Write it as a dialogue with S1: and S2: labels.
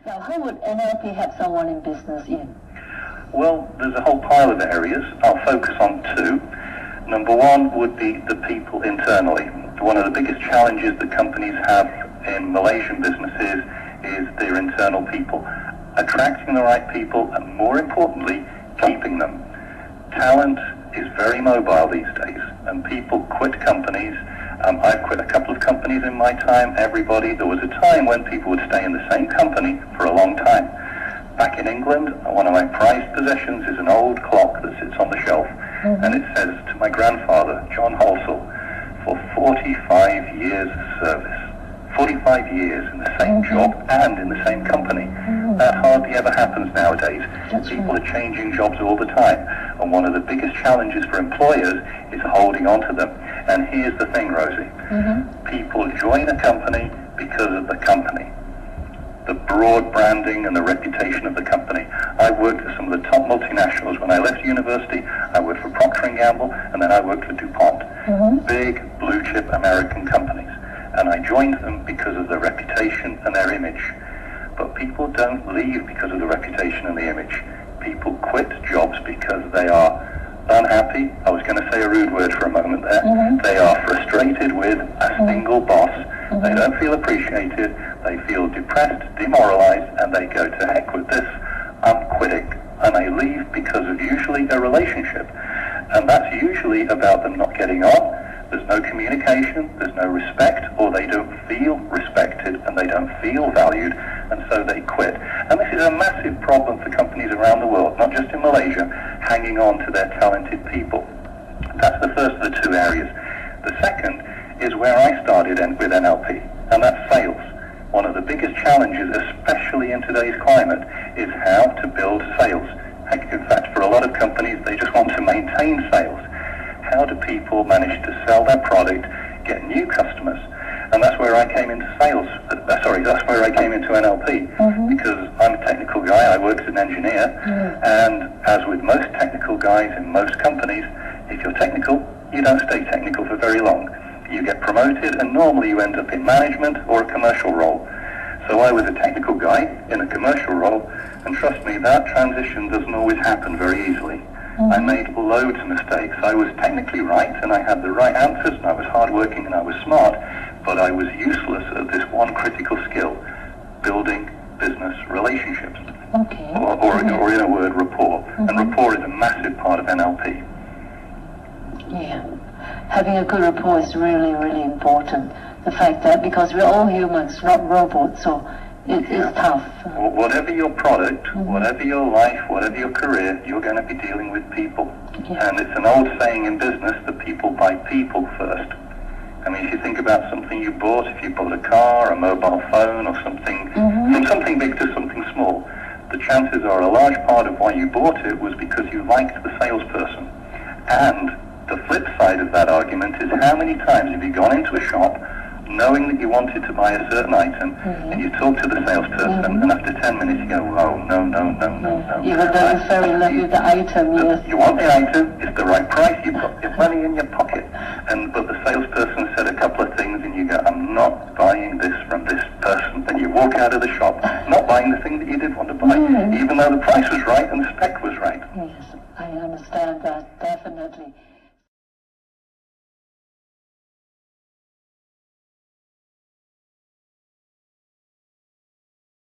S1: Now, how would NLP help someone in business, Ian?
S2: Well, there's a whole pile of areas. I'll focus on two. Number one would be the people internally. One of the biggest challenges that companies have in Malaysian businesses is their internal people. Attracting the right people and, more importantly, keeping them. Talent is very mobile these days, and people quit companies. I've quit a couple of companies in my time. There was a time when people would stay in the same company for a long time. Back in England, one of my prized possessions is an old clock that sits on the shelf, and it says to my grandfather, John Halsall, for 45 years of service. 45 years in the same job and in the same company. That hardly ever happens nowadays. People are changing jobs all the time, and one of the biggest challenges for employers is holding on to them. And here's the thing, Rosie. People join a company because of the company. The broad branding and the reputation of the company. I worked for some of the top multinationals. When I left university, I worked for Procter & Gamble, and then I worked for DuPont. Big blue chip American companies. And I joined them because of their reputation and their image. But people don't leave because of the reputation and the image. People quit jobs because they are unhappy. I was going to say a rude word for a moment there. They are frustrated with a single boss. They don't feel appreciated. They feel depressed, demoralized, and they go, to heck with this. I'm quitting. And they leave because of usually a relationship. And that's usually about them not getting on. There's no communication, there's no respect, or they don't feel respected and they don't feel valued, and so they quit. And this is a massive problem for companies around the world, not just in Malaysia, hanging on to their talented people. That's the first of the two areas. The second is where I started with NLP, and that's sales. One of the biggest challenges, especially in today's climate, is how to build sales. In fact, for a lot of companies, they just want to maintain sales. How do people manage to sell their product, get new customers? And that's where I came into sales. That's where I came into NLP, because I'm a technical guy. I worked as an engineer, and as with most technical guys in most companies, if you're technical, you don't stay technical for very long. You get promoted, and normally you end up in management or a commercial role. So I was a technical guy in a commercial role, and trust me, that transition doesn't always happen very easily. I made loads of mistakes. I was technically right, and I had the right answers, and I was hardworking, and I was smart, but I was useless at this one critical skill, building business relationships. Or in a word, rapport. And rapport is a massive part of NLP.
S1: Yeah. Having a good rapport is really, really important. The fact that, because we're all humans, not robots, so it is tough.
S2: Whatever your product, whatever your life, whatever your career, you're going to be dealing with people. And it's an old saying in business that people buy people first. I mean, if you think about something you bought, if you bought a car, a mobile phone, or something, from something big to something small, the chances are a large part of why you bought it was because you liked the salesperson. And the flip side of that argument is, how many times have you gone into a shop knowing that you wanted to buy a certain item, and you talk to the salesperson, and after 10 minutes you go, oh, no.
S1: You were very fell in love with the item, yes.
S2: You want the item, it's the right price, you've got your money in your pocket. But the salesperson said a couple of things, and you go, I'm not buying this from this person. And you walk out of the shop, not buying the thing that you did want to buy, even though the price was right and the spec was right.
S1: Yes, I understand that, definitely.